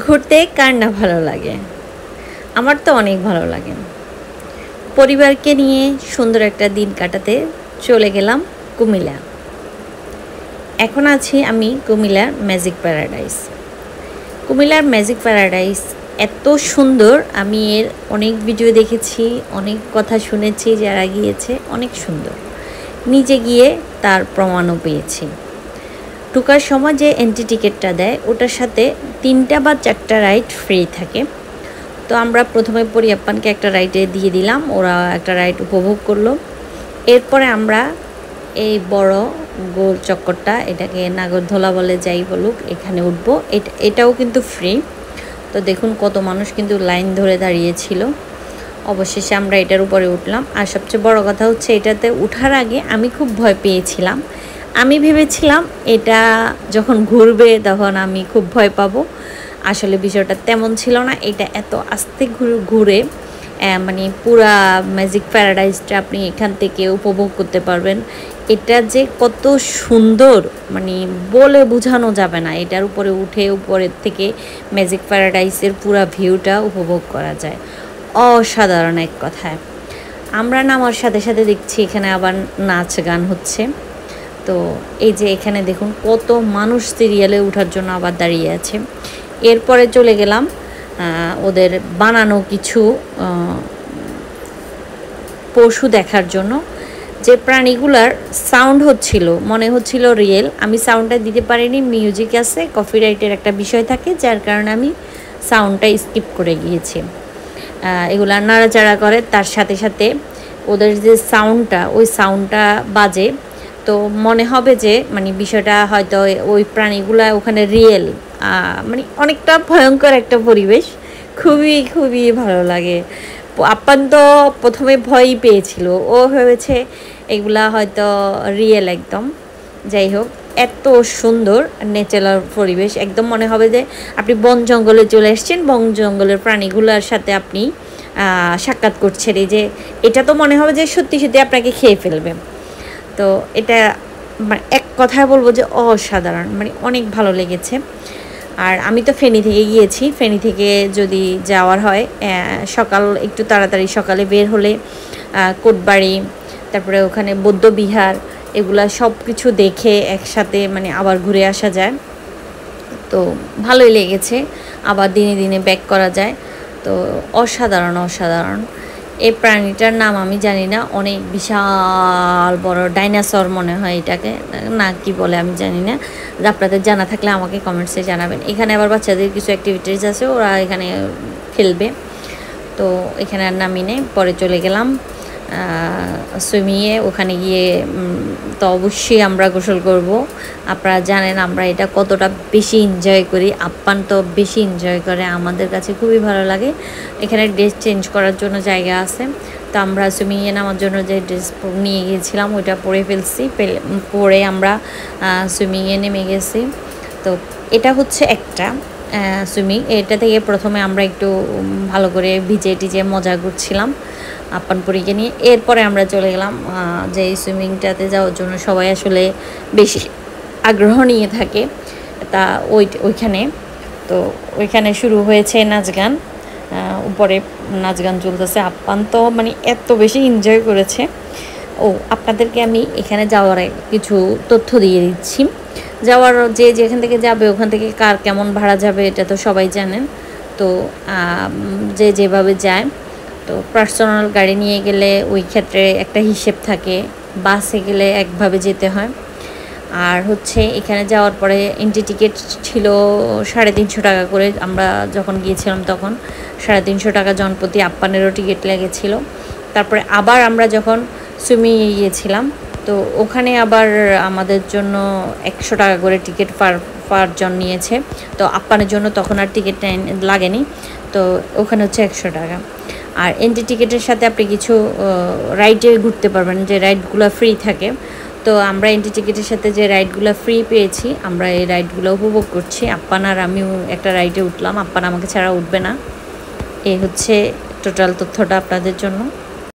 ঘুরতে কার না ভালো লাগে? আমার তো অনেক ভালো লাগে। পরিবারকে নিয়ে সুন্দর একটা দিন কাটাতে চলে গেলাম কুমিল্লা। এখন আছি আমি কুমিল্লার ম্যাজিক প্যারাডাইস। কুমিল্লার ম্যাজিক প্যারাডাইস এত সুন্দর, আমি এর অনেক ভিডিও দেখেছি, অনেক কথা শুনেছি, যারা গিয়েছে অনেক সুন্দর। নিজে গিয়ে তার প্রমাণও পেয়েছি। ঢোকার সময় যে এন্ট্রি টিকিটটা দেয় ওটার সাথে 3টা বা 4টা রাইড ফ্রি থাকে। তো আমরা প্রথমে পরিয়াপ্পানকে একটা রাইডে দিয়ে দিলাম, ওরা একটা রাইড উপভোগ করলো। এরপরে আমরা এই বড় গোল চক্করটা, এটাকে নাগরদোলা বলে যাই বলুক, এখানে উঠবো। এটাও কিন্তু ফ্রি। তো দেখুন কত মানুষ কিন্তু লাইন ধরে দাঁড়িয়েছিল। অবশেষে আমরা এটার উপরে উঠলাম। আর সবচেয়ে বড় কথা হচ্ছে, এটাতে উঠার আগে আমি খুব ভয় পেয়েছিলাম। আমি ভেবেছিলাম এটা যখন ঘুরবে তখন আমি খুব ভয় পাবো। আসলে বিষয়টা তেমন ছিল না। এটা এত আস্তে ঘুরে মানে পুরা ম্যাজিক প্যারাডাইসটা আপনি এখান থেকে উপভোগ করতে পারবেন। এটা যে কত সুন্দর মানে বলে বোঝানো যাবে না। এটার উপরে উঠে উপরের থেকে ম্যাজিক প্যারাডাইসের পুরা ভিউটা উপভোগ করা যায়। অসাধারণ এক কথায়। আমরা নামার সাথে সাথে দেখছি এখানে আবার নাচ গান হচ্ছে। তো এই যে এখানে দেখুন কত মানুষ সিরিয়ালে ওঠার জন্য আবার দাঁড়িয়ে আছে। এরপরে চলে গেলাম ওদের বানানো কিছু পশু দেখার জন্য। যে প্রাণীগুলার সাউন্ড হচ্ছিল মনে হচ্ছিল রিয়েল। আমি সাউন্ডটা দিতে পারিনি, মিউজিক আছে, কপিরাইটের একটা বিষয় থাকে, যার কারণে আমি সাউন্ডটা স্কিপ করে গিয়েছি। এগুলা নাড়াচাড়া করে, তার সাথে সাথে ওদের যে সাউন্ডটা, ওই সাউন্ডটা বাজে। তো মনে হবে যে মানে বিষয়টা হয়তো ওই প্রাণীগুলা ওখানে রিয়েল। মানে অনেকটা ভয়ঙ্কর একটা পরিবেশ, খুবই খুবই ভালো লাগে। আপ্পান তো প্রথমে ভয়ই পেয়েছিল, ও ভেবেছে এগুলা হয়তো রিয়েল একদম। যাই হোক, এত সুন্দর ন্যাচারাল পরিবেশ, একদম মনে হবে যে আপনি বন জঙ্গলে চলে এসেছেন, বন জঙ্গলের প্রাণীগুলোর সাথে আপনি সাক্ষাৎ করছেন। এই যে এটা তো মনে হবে যে সত্যি সত্যি আপনাকে খেয়ে ফেলবে। তো এটা মানে এক কথায় বলবো যে অসাধারণ, মানে অনেক ভালো লেগেছে। আর আমি তো ফেনী থেকে গিয়েছি। ফেনী থেকে যদি যাওয়ার হয় সকাল একটু তাড়াতাড়ি সকালে বের হলে কোটবাড়ি, তারপরে ওখানে বৌদ্ধবিহার, এগুলা সব কিছু দেখে একসাথে মানে আবার ঘুরে আসা যায়। তো ভালোই লেগেছে, আবার দিনে দিনে ব্যাক করা যায়। তো অসাধারণ অসাধারণ। এই প্রাণীটার নাম আমি জানি না, অনেক বিশাল বড় ডাইনোসর মনে হয় এটাকে, না কি বলে আমি জানি না। আপনাদের জানা থাকলে আমাকে কমেন্টসে জানাবেন। এখানে আবার বাচ্চাদের কিছু অ্যাক্টিভিটিস আছে, ওরা এখানে খেলবে। তো এখানে আর নামি নেই, পরে চলে গেলাম সুইমিংয়ে। ওখানে গিয়ে তো অবশ্যই আমরা গোসল করব। আপনারা জানেন আমরা এটা কতটা বেশি এনজয় করি। আপ্পান তো বেশি এনজয় করে, আমাদের কাছে খুবই ভালো লাগে। এখানে ড্রেস চেঞ্জ করার জন্য জায়গা আছে। তো আমরা সুইমিংয়ে নামার জন্য যে ড্রেস নিয়ে গিয়েছিলাম ওইটা পরে ফেলছি, পরে আমরা সুইমিংয়ে নেমে গেছি। তো এটা হচ্ছে একটা সুইমিং। এটা থেকে প্রথমে আমরা একটু ভালো করে ভিজে টিজে মজা করছিলাম আপ্পানপুরীকে নিয়ে। এরপরে আমরা চলে গেলাম যে এই সুইমিংটাতে যাওয়ার জন্য সবাই আসলে বেশি আগ্রহ নিয়ে থাকে, তা ওইখানে তো ওইখানে শুরু হয়েছে নাচ গান। উপরে নাচ গান চলতেছে। আপ্পান তো মানে এত বেশি এনজয় করেছে। আপনাদেরকে আমি এখানে যাওয়ার কিছু তথ্য দিয়ে দিচ্ছি। যাওয়ার যেখান থেকে যাবে ওখান থেকে কার কেমন ভাড়া যাবে এটা তো সবাই জানেন। তো যেভাবে যায়, তো পার্সোনাল গাড়ি নিয়ে গেলে ওই ক্ষেত্রে একটা হিসেব থাকে, বাসে গেলে একভাবে যেতে হয়। আর হচ্ছে এখানে যাওয়ার পরে এন্ট্রি টিকিট ছিল 350 টাকা করে। আমরা যখন গিয়েছিলাম তখন 350 টাকা জনপ্রতি। আপ্পানেরও টিকিট লেগেছিল। তারপরে আবার আমরা যখন সুইমিংয়ে গিয়েছিলাম, তো ওখানে আবার আমাদের জন্য 100 টাকা করে টিকিট পার জন নিয়েছে। তো আপ্পানের জন্য তখন আর টিকিট লাগেনি, তো ওখানে হচ্ছে 100 টাকা। আর এন্ট্রি টিকিটের সাথে আপনি কিছু রাইডে ঘুরতে পারবেন, যে রাইডগুলো ফ্রি থাকে। তো আমরা এন্ট্রি টিকিটের সাথে যে রাইডগুলো ফ্রি পেয়েছি, আমরা এই রাইডগুলো উপভোগ করছি। আপ্পান আর আমিও একটা রাইডে উঠলাম, আপ্পান আমাকে ছাড়া উঠবে না। এই হচ্ছে টোটাল তথ্যটা আপনাদের জন্য।